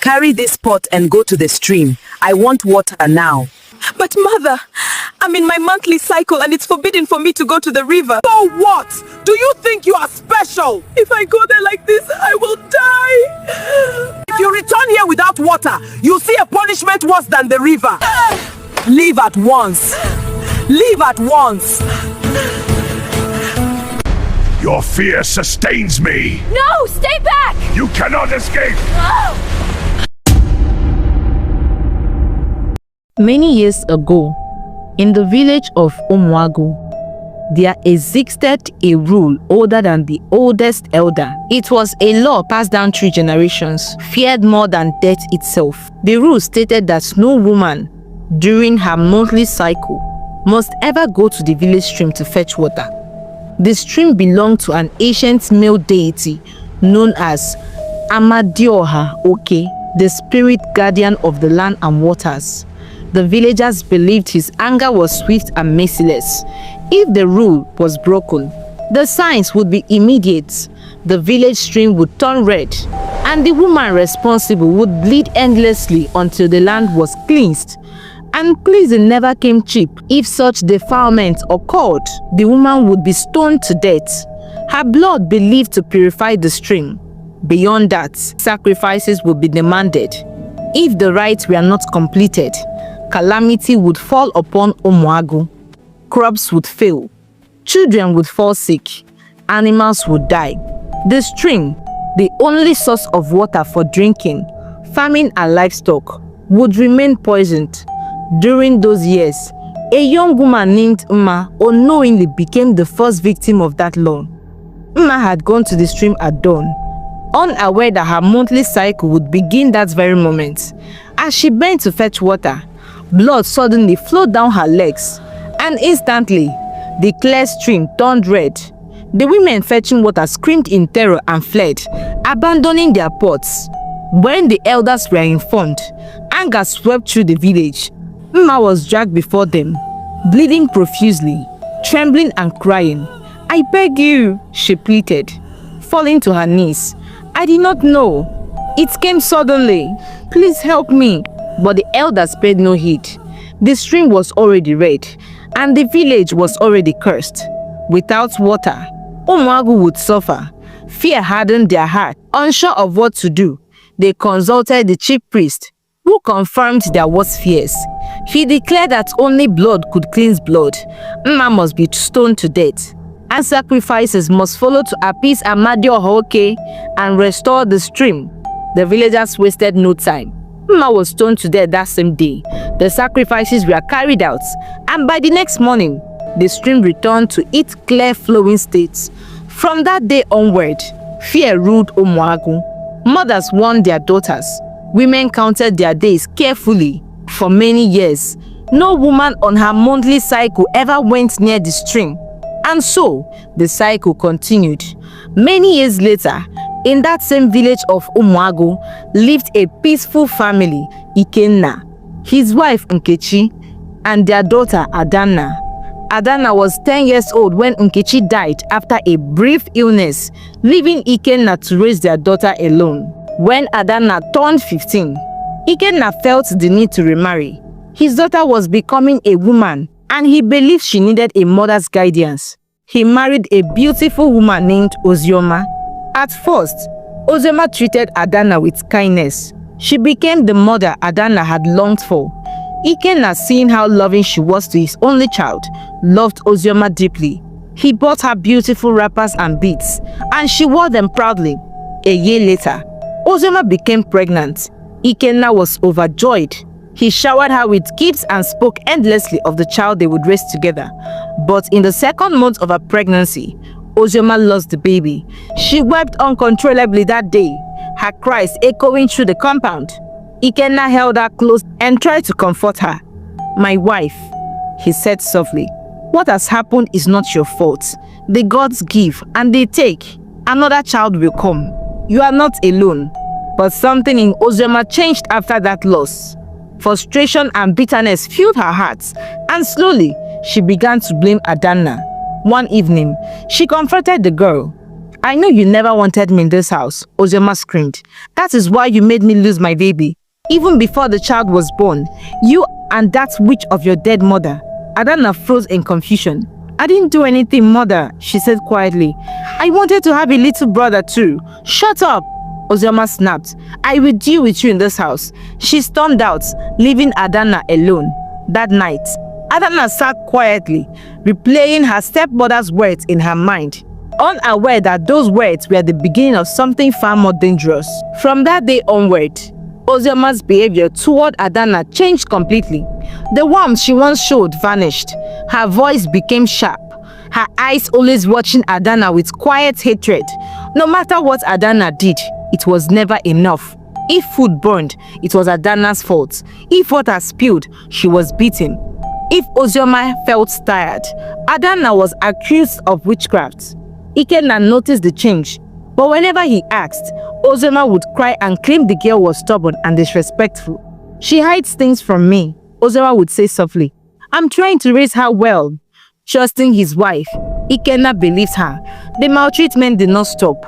Carry this pot and go to the stream. I want water now. But mother, I'm in my monthly cycle and it's forbidden for me to go to the river. So what? Do you think you are special? If I go there like this, I will die. If you return here without water, you'll see a punishment worse than the river. Leave at once. Leave at once. Your fear sustains me. No, stay back! You cannot escape. Many years ago, in the village of Umuagu, there existed a rule older than the oldest elder. It was a law passed down through generations, feared more than death itself. The rule stated that no woman, during her monthly cycle, must ever go to the village stream to fetch water. The stream belonged to an ancient male deity known as Amadioha Oke, the spirit guardian of the land and waters. The villagers believed his anger was swift and merciless. If the rule was broken, the signs would be immediate. The village stream would turn red, and the woman responsible would bleed endlessly until the land was cleansed. And cleansing never came cheap. If such defilement occurred, the woman would be stoned to death, her blood believed to purify the stream. Beyond that, sacrifices would be demanded. If the rites were not completed, calamity would fall upon Umuagu. Crops would fail, children would fall sick, animals would die. The stream, the only source of water for drinking, farming and livestock, would remain poisoned. During those years, a young woman named Uma unknowingly became the first victim of that law. Uma had gone to the stream at dawn, unaware that her monthly cycle would begin that very moment. As she bent to fetch water, blood suddenly flowed down her legs, and instantly, the clear stream turned red. The women fetching water screamed in terror and fled, abandoning their pots. When the elders were informed, anger swept through the village. Uma was dragged before them, bleeding profusely, trembling and crying. "I beg you," she pleaded, falling to her knees. "I did not know. It came suddenly. Please help me." But the elders paid no heed. The stream was already red, and the village was already cursed. Without water, Omago would suffer. Fear hardened their heart. Unsure of what to do, they consulted the chief priest, who confirmed their worst fears. He declared that only blood could cleanse blood. Mma must be stoned to death, and sacrifices must follow to appease Amadioha Oke and restore the stream. The villagers wasted no time. Mma was stoned to death that same day. The sacrifices were carried out, and by the next morning, the stream returned to its clear flowing state. From that day onward, fear ruled Umuagu. Mothers warned their daughters. Women counted their days carefully. For many years, no woman on her monthly cycle ever went near the stream. And so, the cycle continued. Many years later, in that same village of Umuagu, lived a peaceful family, Ikenna, his wife Nkechi, and their daughter Adana. Adana was 10 years old when Nkechi died after a brief illness, leaving Ikenna to raise their daughter alone. When Adana turned 15, Ikenna felt the need to remarry. His daughter was becoming a woman, and he believed she needed a mother's guidance. He married a beautiful woman named Ozioma. At first, Ozioma treated Adana with kindness. She became the mother Adana had longed for. Ikenna, seeing how loving she was to his only child, loved Ozioma deeply. He bought her beautiful wrappers and beads, and she wore them proudly. A year later, Ozioma became pregnant. Ikenna was overjoyed. He showered her with gifts and spoke endlessly of the child they would raise together. But in the second month of her pregnancy, Ozioma lost the baby. She wept uncontrollably that day, her cries echoing through the compound. Ikenna held her close and tried to comfort her. "My wife," he said softly, "what has happened is not your fault. The gods give and they take. Another child will come. You are not alone." But something in Ozioma changed after that loss. Frustration and bitterness filled her heart, and slowly she began to blame Adana. One evening, she confronted the girl. I know you never wanted me in this house, Ozioma screamed. That is why you made me lose my baby. Even before the child was born, you and that witch of your dead mother. Adana froze in confusion. I didn't do anything, mother, she said quietly. I wanted to have a little brother too. Shut up, Ozioma snapped. I will deal with you in this house. She stormed out, leaving Adana alone. That night, Adana sat quietly, replaying her stepmother's words in her mind, unaware that those words were the beginning of something far more dangerous. From that day onward, Ozioma's behavior toward Adana changed completely. The warmth she once showed vanished. Her voice became sharp, her eyes always watching Adana with quiet hatred. No matter what Adana did, it was never enough. If food burned, it was Adana's fault. If water spilled, she was beaten. If Ozioma felt tired, Adana was accused of witchcraft. Ikenna noticed the change, but whenever he asked, Ozioma would cry and claim the girl was stubborn and disrespectful. She hides things from me, Ozioma would say softly. I'm trying to raise her well. Trusting his wife, Ikenna believes her. The maltreatment did not stop.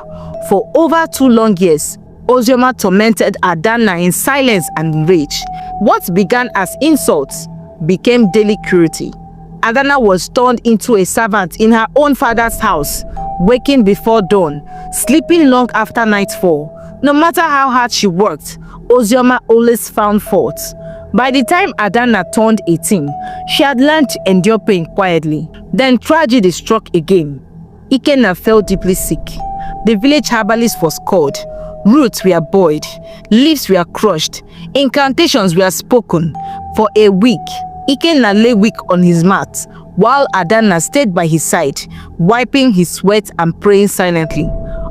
For over 2 long years, Ozioma tormented Adana in silence and rage. What began as insults became daily cruelty. Adana was turned into a servant in her own father's house, waking before dawn, sleeping long after nightfall. No matter how hard she worked, Ozioma always found fault. By the time Adana turned 18, she had learned to endure pain quietly. Then tragedy struck again. Ikenna fell deeply sick. The village herbalist was called. Roots were boiled, leaves were crushed, incantations were spoken. For a week, Ikenna lay weak on his mat, while Adana stayed by his side, wiping his sweat and praying silently.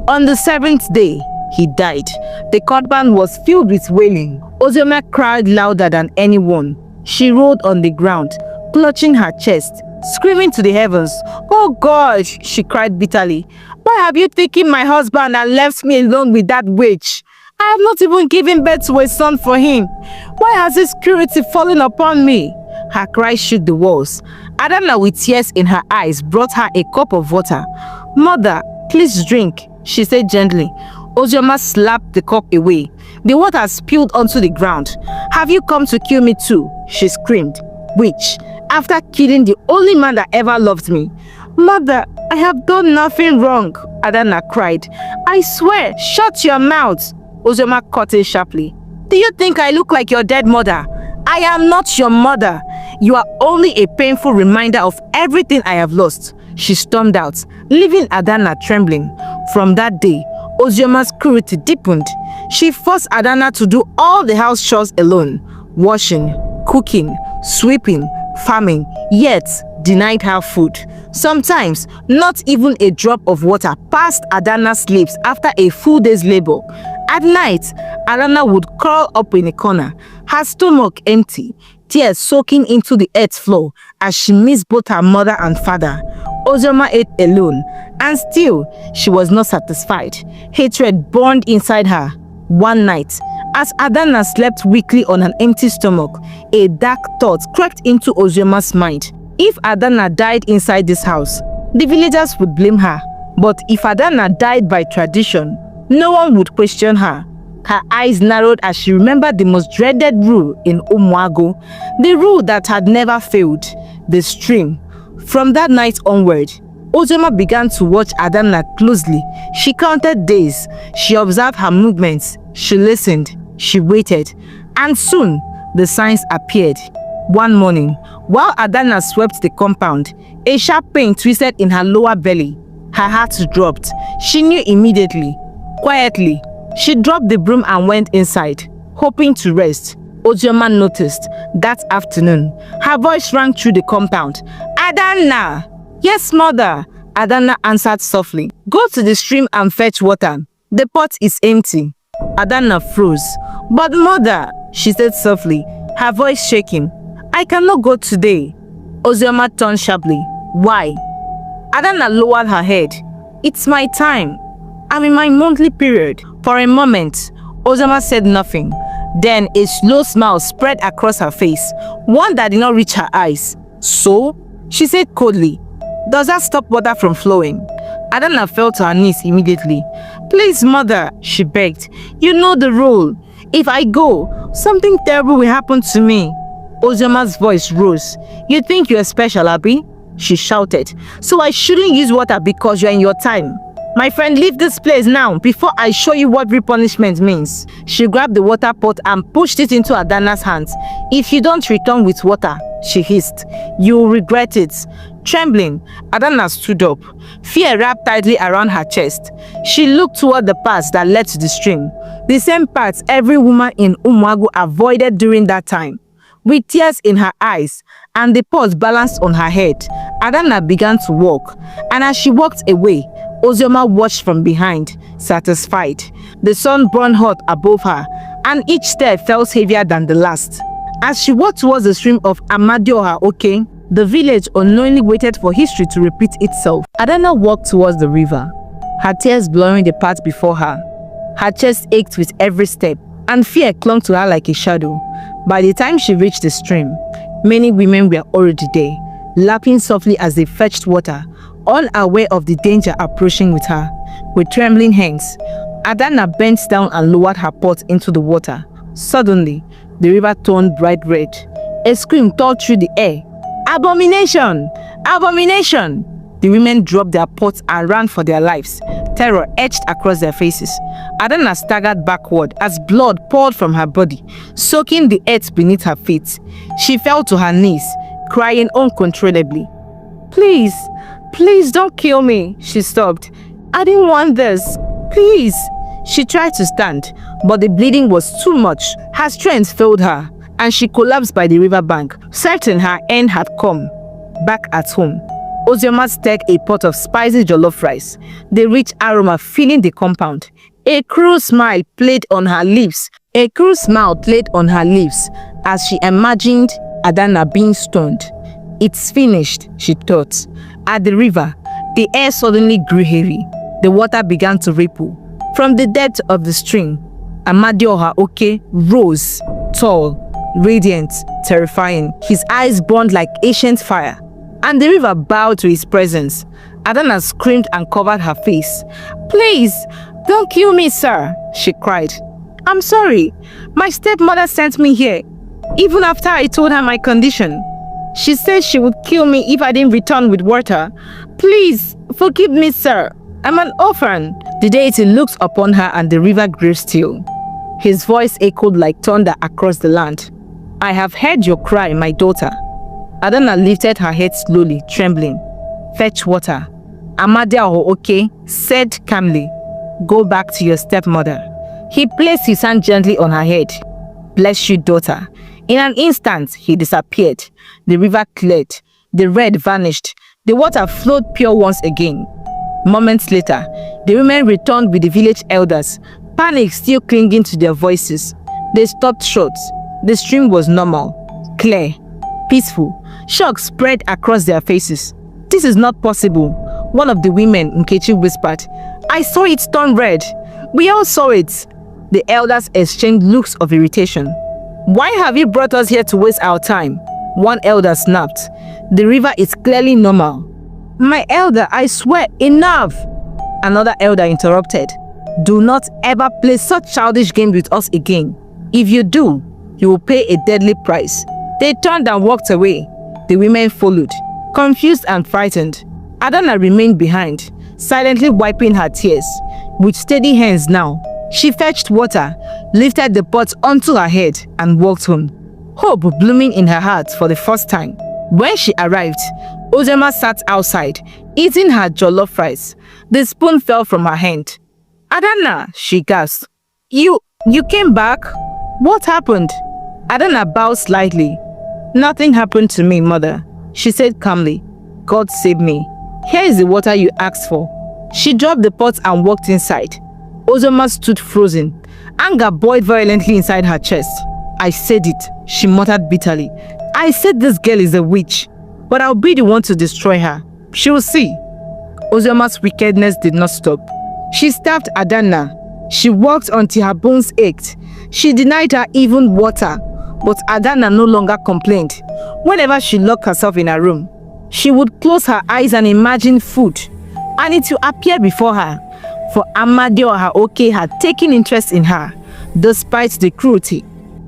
On the 7th day, he died. The compound was filled with wailing. Ozioma cried louder than anyone. She rolled on the ground, clutching her chest, screaming to the heavens. Oh God, she cried bitterly. Why have you taken my husband and left me alone with that witch? I have not even given birth to a son for him. Why has this cruelty fallen upon me? Her cries shook the walls. Adana, with tears in her eyes, brought her a cup of water. Mother, please drink, she said gently. Ozioma slapped the cup away. The water spilled onto the ground. Have you come to kill me too? She screamed. Which, after killing the only man that ever loved me. Mother, I have done nothing wrong, Adana cried. I swear, shut your mouth. Ozioma cut in sharply. Do you think I look like your dead mother? I am not your mother. You are only a painful reminder of everything I have lost. She stormed out, leaving Adana trembling. From that day, Ozioma's cruelty deepened. She forced Adana to do all the house chores alone, washing, cooking, sweeping, farming, yet denied her food. Sometimes, not even a drop of water passed Adana's lips after a full day's labor. At night, Adana would curl up in a corner, her stomach empty, tears soaking into the earth floor as she missed both her mother and father. Ozioma ate alone, and still, she was not satisfied. Hatred burned inside her. One night, as Adana slept weakly on an empty stomach, a dark thought crept into Ozioma's mind. If Adana died inside this house, the villagers would blame her. But if Adana died by tradition, no one would question her. Her eyes narrowed as she remembered the most dreaded rule in Umuagu, the rule that had never failed, the stream. From that night onward, Ozioma began to watch Adana closely. She counted days, she observed her movements, she listened, she waited, and soon the signs appeared. One morning, while Adana swept the compound, a sharp pain twisted in her lower belly. Her heart dropped. She knew immediately. Quietly, she dropped the broom and went inside, hoping to rest. Ozioma noticed that afternoon, her voice rang through the compound. Adana! Yes, mother, Adana answered softly. Go to the stream and fetch water. The pot is empty. Adana froze. But mother, she said softly, her voice shaking. I cannot go today. Ozioma turned sharply. Why? Adana lowered her head. It's my time. I'm in my monthly period. For a moment, Ozioma said nothing. Then a slow smile spread across her face, one that did not reach her eyes. So, she said coldly, does that stop water from flowing? Adana fell to her knees immediately. "Please, mother," she begged. "You know the rule. If I go, something terrible will happen to me." Ozioma's voice rose. "You think you're special, Abi?" she shouted. "So I shouldn't use water because you're in your time? My friend, leave this place now before I show you what real punishment means." She grabbed the water pot and pushed it into Adana's hands. "If you don't return with water," she hissed, "you'll regret it." Trembling, Adana stood up, fear wrapped tightly around her chest. She looked toward the path that led to the stream, the same path every woman in Umuagu avoided during that time. With tears in her eyes and the pot balanced on her head, Adana began to walk, and as she walked away, Ozioma watched from behind, satisfied. The sun burned hot above her, and each step felt heavier than the last. As she walked towards the stream of Amadioha Oke, the village unknowingly waited for history to repeat itself. Adana walked towards the river, her tears blurring the path before her. Her chest ached with every step, and fear clung to her like a shadow. By the time she reached the stream, many women were already there, lapping softly as they fetched water, all aware of the danger approaching with her. With trembling hands, Adana bent down and lowered her pot into the water. Suddenly, the river turned bright red. A scream tore through the air. "Abomination! Abomination!" The women dropped their pots and ran for their lives. Terror etched across their faces. Adana staggered backward as blood poured from her body, soaking the earth beneath her feet. She fell to her knees, crying uncontrollably. "Please, please don't kill me," she sobbed. "I didn't want this. Please." She tried to stand, but the bleeding was too much. Her strength failed her, and she collapsed by the riverbank, certain her end had come. Back at home, Ozioma stirred a pot of spicy jollof rice, the rich aroma filling the compound. A cruel smile played on her lips. As she imagined Adana being stoned. "It's finished," she thought. At the river, the air suddenly grew heavy. The water began to ripple. From the depth of the stream, Amadioha Oke rose, tall, radiant, terrifying. His eyes burned like ancient fire, and the river bowed to his presence. Adana screamed and covered her face. "Please, don't kill me, sir," she cried. "I'm sorry. My stepmother sent me here, even after I told her my condition. She said she would kill me if I didn't return with water. Please, forgive me, sir. I'm an orphan." The deity looked upon her and the river grew still. His voice echoed like thunder across the land. "I have heard your cry, my daughter." Adana lifted her head slowly, trembling. "Fetch water," Amadioha Oke said calmly. "Go back to your stepmother." He placed his hand gently on her head. "Bless you, daughter." In an instant, he disappeared. The river cleared. The red vanished. The water flowed pure once again. Moments later, the women returned with the village elders, panic still clinging to their voices. They stopped short. The stream was normal, clear, peaceful. Shock spread across their faces. "This is not possible," one of the women, Nkechi, whispered. "I saw it turn red. We all saw it." The elders exchanged looks of irritation. "Why have you brought us here to waste our time?" one elder snapped. "The river is clearly normal." "My elder, I swear, enough!" Another elder interrupted. "Do not ever play such childish games with us again. If you do, you will pay a deadly price." They turned and walked away. The women followed, confused and frightened. Adana remained behind, silently wiping her tears. With steady hands now, she fetched water, lifted the pot onto her head, and walked home, hope blooming in her heart for the first time. When she arrived, Ozioma sat outside, eating her jollof rice. The spoon fell from her hand. "Adana," she gasped. You came back? What happened?" Adana bowed slightly. "Nothing happened to me, mother," she said calmly. "God saved me. Here is the water you asked for." She dropped the pot and walked inside. Ozioma stood frozen. Anger boiled violently inside her chest. "I said it," she muttered bitterly. "I said this girl is a witch, but I'll be the one to destroy her. She will see." Ozioma's wickedness did not stop. She stabbed Adana. She walked until her bones ached. She denied her even water, but Adana no longer complained. Whenever she locked herself in her room, she would close her eyes and imagine food, and it will appear before her. For Amadioha Oke had taken interest in her, despite the cruelty.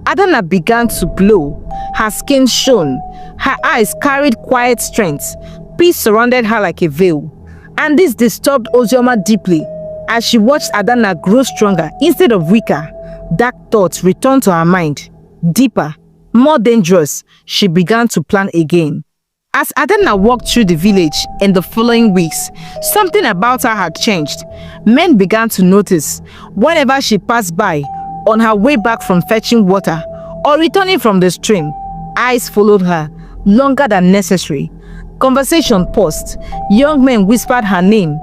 Adana began to glow. Her skin shone. Her eyes carried quiet strength. Peace surrounded her like a veil. And this disturbed Ozioma deeply. As she watched Adana grow stronger instead of weaker, dark thoughts returned to her mind. Deeper, more dangerous, she began to plan again. As Adana walked through the village in the following weeks, something about her had changed. Men began to notice. Whenever she passed by, on her way back from fetching water or returning from the stream, eyes followed her, longer than necessary. Conversation paused. Young men whispered her name.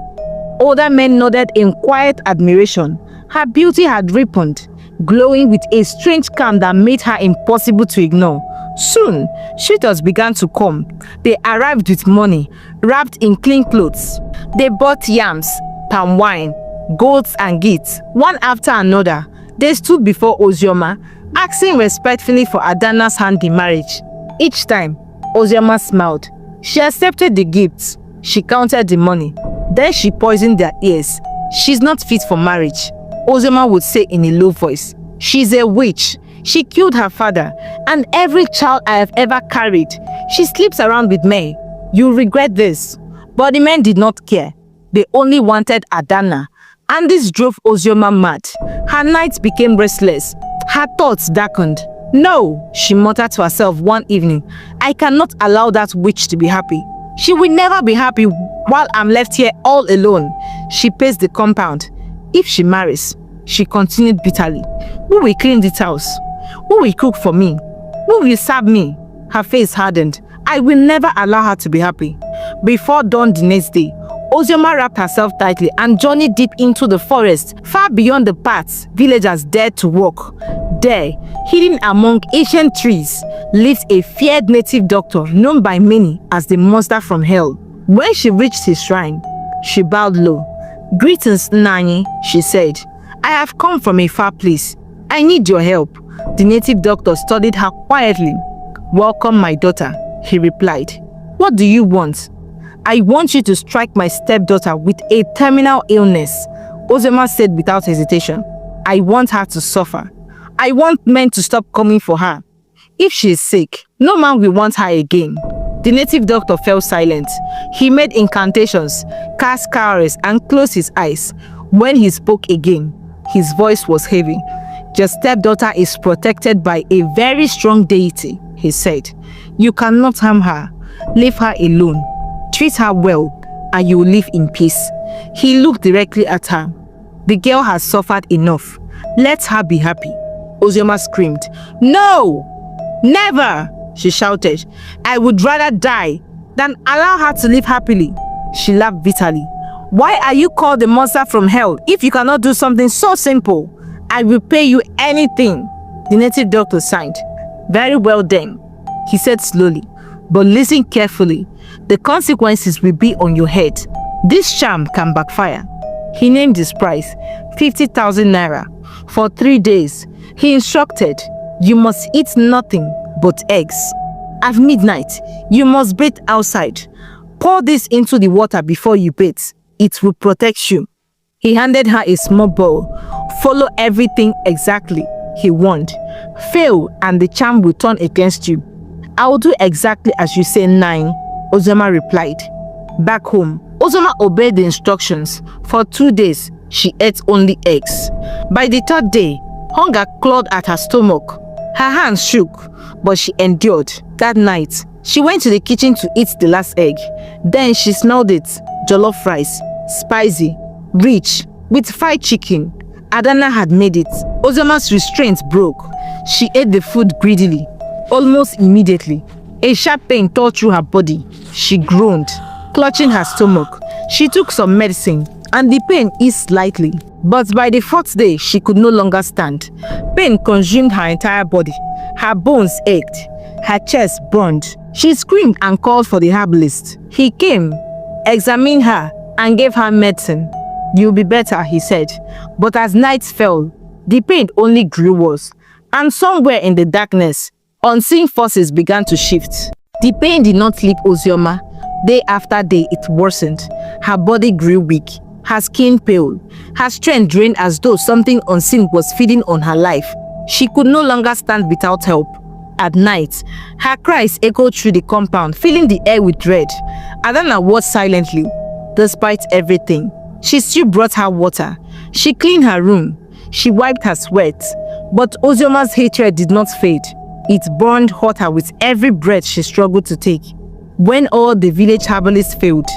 Older men nodded in quiet admiration. Her beauty had ripened, glowing with a strange calm that made her impossible to ignore. Soon, suitors began to come. They arrived with money, wrapped in clean clothes. They bought yams, palm wine, goats and gifts. One after another, they stood before Ozioma, asking respectfully for Adana's hand in marriage. Each time, Ozioma smiled. She accepted the gifts. She counted the money. Then she poisoned their ears. "She's not fit for marriage," Ozioma would say in a low voice. "She's a witch. She killed her father and every child I have ever carried. She sleeps around with me. You'll regret this." But the men did not care. They only wanted Adana. And this drove Ozioma mad. Her nights became restless. Her thoughts darkened. "No," she muttered to herself one evening. "I cannot allow that witch to be happy. She will never be happy while I'm left here all alone." She paced the compound. "If she marries," she continued bitterly, "who will clean this house? Who will cook for me? Who will serve me?" Her face hardened. "I will never allow her to be happy." Before dawn the next day, Ozioma wrapped herself tightly and journeyed deep into the forest, far beyond the paths villagers dared to walk. There, hidden among ancient trees, lived a feared native doctor known by many as the monster from hell. When she reached his shrine, she bowed low. "Greetings, Nani," she said. "I have come from a far place. I need your help." The native doctor studied her quietly. "Welcome, my daughter," he replied. "What do you want?" "I want you to strike my stepdaughter with a terminal illness," Ozioma said without hesitation. "I want her to suffer. I want men to stop coming for her. If she is sick, no man will want her again." The native doctor fell silent. He made incantations, cast cowries, and closed his eyes. When he spoke again, his voice was heavy. "Your stepdaughter is protected by a very strong deity," he said. "You cannot harm her. Leave her alone. Treat her well, and you will live in peace." He looked directly at her. "The girl has suffered enough. Let her be happy." Ozioma screamed. "No! Never!" she shouted. "I would rather die than allow her to live happily." She laughed bitterly. "Why are you called the monster from hell if you cannot do something so simple? I will pay you anything." The native doctor sighed. "Very well then," he said slowly. "But listen carefully. The consequences will be on your head. This charm can backfire." He named his price, 50,000 naira. For 3 days, he instructed, "You must eat nothing but eggs. At midnight, you must bathe outside. Pour this into the water before you bathe. It will protect you." He handed her a small bowl. "Follow everything exactly," he warned. "Fail and the charm will turn against you." "I will do exactly as you say, Nine," Ozioma replied. Back home, Ozioma obeyed the instructions. For 2 days, she ate only eggs. By the 3rd day, hunger clawed at her stomach. Her hands shook, but she endured. That night, she went to the kitchen to eat the last egg. Then she smelled it. Jollof rice, spicy, rich, with fried chicken. Adana had made it. Ozioma's restraint broke. She ate the food greedily. Almost immediately, a sharp pain tore through her body. She groaned, clutching her stomach. She took some medicine, and the pain eased slightly. But by the 4th day, she could no longer stand. Pain consumed her entire body. Her bones ached. Her chest burned. She screamed and called for the herbalist. He came, examined her, and gave her medicine. "You'll be better," he said. But as night fell, the pain only grew worse. And somewhere in the darkness, unseen forces began to shift. The pain did not leave Ozioma, Day after day, it worsened. Her body grew weak, her skin pale, her strength drained as though something unseen was feeding on her life. She could no longer stand without help. At night, her cries echoed through the compound, filling the air with dread. Adana watched silently. Despite everything, she still brought her water. She cleaned her room. She wiped her sweat. But Ozioma's hatred did not fade. It burned hotter with every breath she struggled to take. When all the village herbalists failed,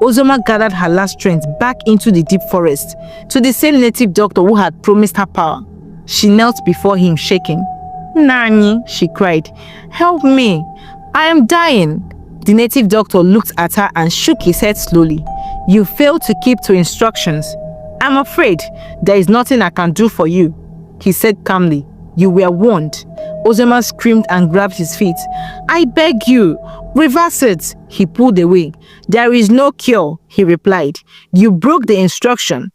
Ozioma gathered her last strength back into the deep forest, to the same native doctor who had promised her power. She knelt before him, shaking. "Nani," she cried, "help me. I am dying." The native doctor looked at her and shook his head slowly. "You failed to keep to instructions. I'm afraid there is nothing I can do for you," he said calmly. "You were warned." Ozioma screamed and grabbed his feet. "I beg you, reverse it." He pulled away. "There is no cure," he replied. "You broke the instruction.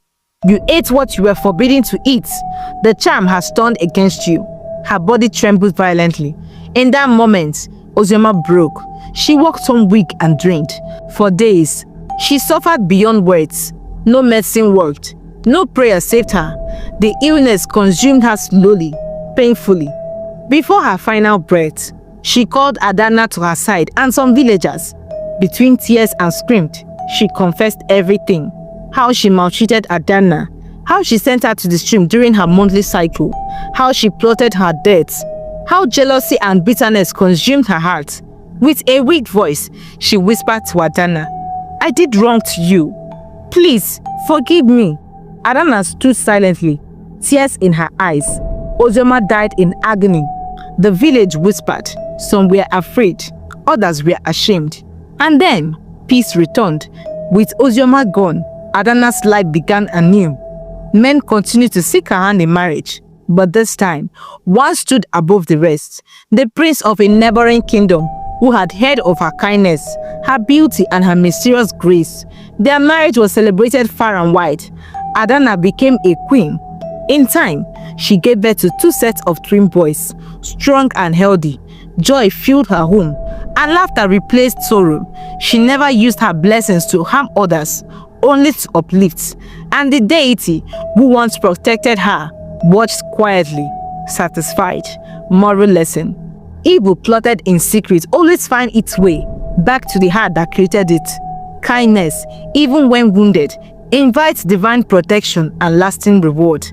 You ate what you were forbidden to eat. The charm has turned against you." Her body trembled violently. In that moment, Ozioma broke. She walked home weak and drained. For days, she suffered beyond words. No medicine worked. No prayer saved her. The illness consumed her slowly, painfully. Before her final breath, she called Adana to her side and some villagers. Between tears and screamed, she confessed everything. How she maltreated Adana, how she sent her to the stream during her monthly cycle, how she plotted her death, how jealousy and bitterness consumed her heart. With a weak voice, she whispered to Adana, "I did wrong to you. Please, forgive me." Adana stood silently, tears in her eyes. Ozioma died in agony. The village whispered. Some were afraid, others were ashamed. And then, peace returned. With Ozioma gone, Adana's life began anew. Men continued to seek her hand in marriage, but this time, one stood above the rest, the prince of a neighboring kingdom, who had heard of her kindness, her beauty, and her mysterious grace. Their marriage was celebrated far and wide. Adana became a queen. In time, she gave birth to 2 sets of twin boys, strong and healthy. Joy filled her home, and laughter replaced sorrow. She never used her blessings to harm others, only to uplift. And the deity who once protected her watched quietly, satisfied. Moral lesson: evil plotted in secret always finds its way back to the heart that created it. Kindness, even when wounded, invites divine protection and lasting reward.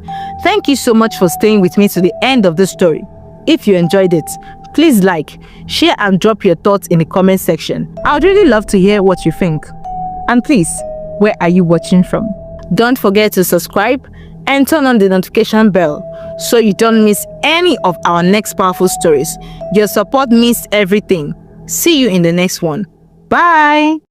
Thank you so much for staying with me to the end of this story. If you enjoyed it, please like, share, and drop your thoughts in the comment section. I would really love to hear what you think. And please, where are you watching from? Don't forget to subscribe and turn on the notification bell so you don't miss any of our next powerful stories. Your support means everything. See you in the next one. Bye!